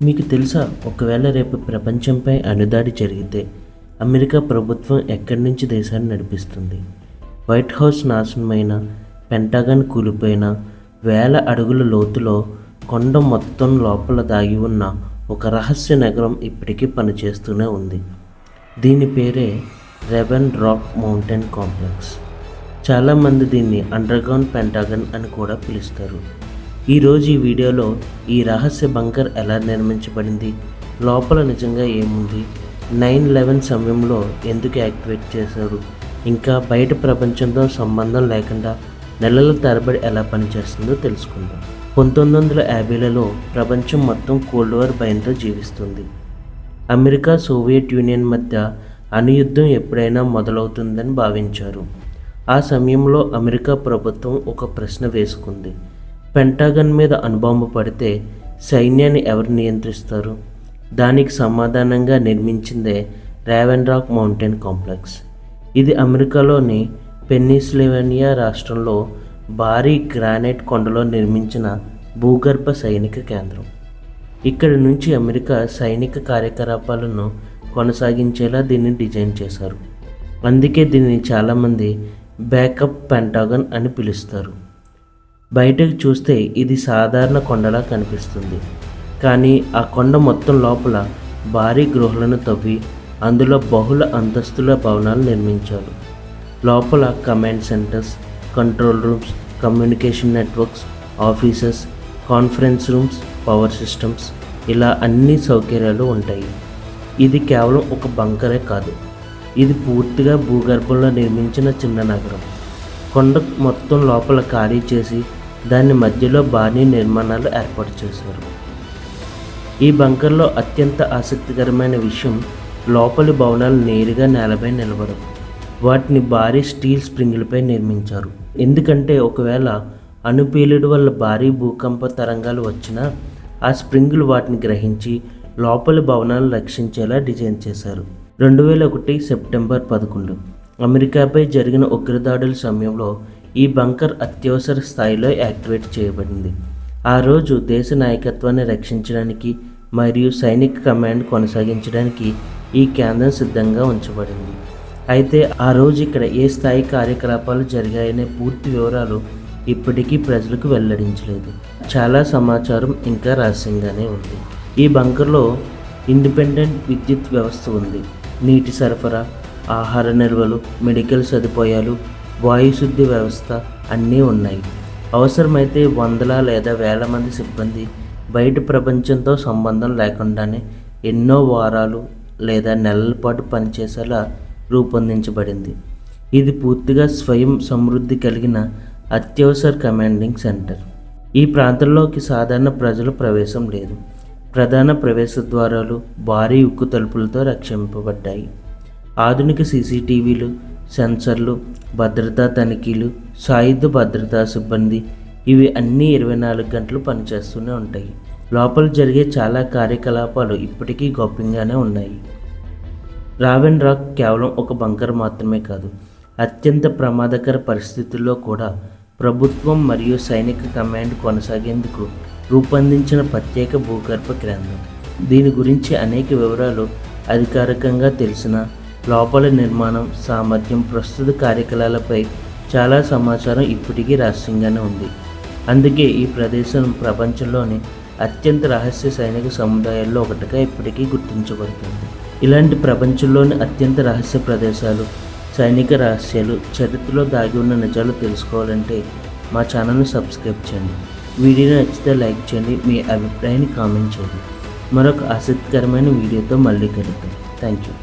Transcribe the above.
మీకు తెలుసా, ఒకవేళ రేపు ప్రపంచంపై అణుదాడి జరిగితే అమెరికా ప్రభుత్వం ఎక్కడి నుంచి దేశాన్ని నడిపిస్తుంది? వైట్ హౌస్ నాశనమైన, పెంటగాన్ కూలిపోయిన, వేల అడుగుల లోతులో కొండ మొత్తం లోపల దాగి ఉన్న ఒక రహస్య నగరం ఇప్పటికీ పనిచేస్తూనే ఉంది. దీని పేరే రెవెన్ రాక్ మౌంటైన్ కాంప్లెక్స్. చాలామంది దీన్ని అండర్గ్రౌండ్ పెంటగాన్ అని కూడా పిలుస్తారు. ఈరోజు ఈ వీడియోలో ఈ రహస్య బంకర్ ఎలా నిర్మించబడింది, లోపల నిజంగా ఏముంది, 9/11 సమయంలో ఎందుకు యాక్టివేట్ చేశారు, ఇంకా బయట ప్రపంచంతో సంబంధం లేకుండా నెలల తరబడి ఎలా పనిచేస్తుందో తెలుసుకుందాం. 1950లలో ప్రపంచం మొత్తం కోల్డ్ వార్ భయంతో జీవిస్తుంది. అమెరికా, సోవియట్ యూనియన్ మధ్య అణుయుద్ధం ఎప్పుడైనా మొదలవుతుందని భావించారు. ఆ సమయంలో అమెరికా ప్రభుత్వం ఒక ప్రశ్న వేసుకుంది: పెంటగాన్ మీద అణుబాంబు పడితే సైన్యాన్ని ఎవరు నియంత్రిస్తారు? దానికి సమాధానంగా నిర్మించిందే రెవెన్ రాక్ మౌంటైన్ కాంప్లెక్స్. ఇది అమెరికాలోని పెన్సిల్వేనియా రాష్ట్రంలో భారీ గ్రానైట్ కొండలో నిర్మించిన భూగర్భ సైనిక కేంద్రం. ఇక్కడి నుంచి అమెరికా సైనిక కార్యకలాపాలను కొనసాగించేలా దీన్ని డిజైన్ చేశారు. అందుకే దీన్ని చాలామంది బ్యాకప్ పెంటగాన్ అని పిలుస్తారు. బయటకు చూస్తే ఇది సాధారణ కొండలా కనిపిస్తుంది, కానీ ఆ కొండ మొత్తం లోపల భారీ గృహాలను తవ్వి అందులో బహుళ అంతస్తుల భవనాలు నిర్మించారు. లోపల command centres, control rooms, communication networks, offices, conference rooms, power systems, ఇలా అన్ని సౌకర్యాలు ఉంటాయి. ఇది కేవలం ఒక బంకరే కాదు, ఇది పూర్తిగా భూగర్భంలో నిర్మించిన చిన్న నగరం. కొండ మొత్తం లోపల ఖాళీ చేసి దాని మధ్యలో భారీ నిర్మాణాలు ఏర్పాటు చేశారు. ఈ బంకర్లో అత్యంత ఆసక్తికరమైన విషయం, లోపలి భవనాలు నేరుగా నేలపై నిలబడవు. వాటిని భారీ స్టీల్ స్ప్రింగులపై నిర్మించారు. ఎందుకంటే ఒకవేళ అణుపీలుడు వల్ల భారీ భూకంప తరంగాలు వచ్చినా ఆ స్ప్రింగులు వాటిని గ్రహించి లోపలి భవనాలను రక్షించేలా డిజైన్ చేశారు. 2001 సెప్టెంబర్ 11 అమెరికాపై జరిగిన ఉగ్రదాడుల సమయంలో ఈ బంకర్ అత్యవసర స్థాయిలో యాక్టివేట్ చేయబడింది. ఆ రోజు దేశ నాయకత్వాన్ని రక్షించడానికి మరియు సైనిక కమాండ్ కొనసాగించడానికి ఈ కేంద్రం సిద్ధంగా ఉంచబడింది. అయితే ఆ రోజు ఇక్కడ ఏ స్థాయి కార్యకలాపాలు జరిగాయనే పూర్తి వివరాలు ఇప్పటికీ ప్రజలకు వెల్లడించలేదు. చాలా సమాచారం ఇంకా రహస్యంగానే ఉంది. ఈ బంకర్లో ఇండిపెండెంట్ విద్యుత్ వ్యవస్థ ఉంది. నీటి సరఫరా, ఆహార నిల్వలు, మెడికల్ సదుపాయాలు, వాయుశుద్ధి వ్యవస్థ అన్నీ ఉన్నాయి. అవసరమైతే వందల లేదా వేల మంది సిబ్బంది బయట ప్రపంచంతో సంబంధం లేకుండానే ఎన్నో వారాలు లేదా నెలల పాటు పనిచేసేలా రూపొందించబడింది. ఇది పూర్తిగా స్వయం సమృద్ధి కలిగిన అత్యవసర కమాండింగ్ సెంటర్. ఈ ప్రాంతంలోకి సాధారణ ప్రజల ప్రవేశం లేదు. ప్రధాన ప్రవేశ ద్వారాలు భారీ ఉక్కు తలుపులతో రక్షింపబడ్డాయి. ఆధునిక సీసీటీవీలు, సెన్సర్లు, భద్రతా తనిఖీలు, సాయుధ భద్రతా సిబ్బంది, ఇవి అన్నీ 24 గంటలు పనిచేస్తూనే ఉంటాయి. లోపల జరిగే చాలా కార్యకలాపాలు ఇప్పటికీ గోప్యంగానే ఉన్నాయి. రెవెన్ రాక్ కేవలం ఒక బంకర్ మాత్రమే కాదు, అత్యంత ప్రమాదకర పరిస్థితుల్లో కూడా ప్రభుత్వం మరియు సైనిక కమాండ్ కొనసాగేందుకు రూపొందించిన ప్రత్యేక భూగర్భ కేంద్రం. దీని గురించి అనేక వివరాలు అధికారికంగా తెలిసిన లోపల నిర్మాణం, సామర్థ్యం, ప్రస్తుత కార్యకలాపాలపై చాలా సమాచారం ఇప్పటికీ రహస్యంగానే ఉంది. అందుకే ఈ ప్రదేశం ప్రపంచంలోని అత్యంత రహస్య సైనిక సముదాయాల్లో ఒకటిగా ఇప్పటికీ గుర్తించబడుతుంది. ఇలాంటి ప్రపంచంలోని అత్యంత రహస్య ప్రదేశాలు, సైనిక రహస్యాలు, చరిత్రలో దాగి ఉన్న నిజాలు తెలుసుకోవాలంటే మా ఛానల్ని సబ్స్క్రైబ్ చేయండి. వీడియో నచ్చితే లైక్ చేయండి, మీ అభిప్రాయాన్ని కామెంట్ చేయండి. మరొక ఆసక్తికరమైన వీడియోతో మళ్ళీ కలుద్దాం. Thank you.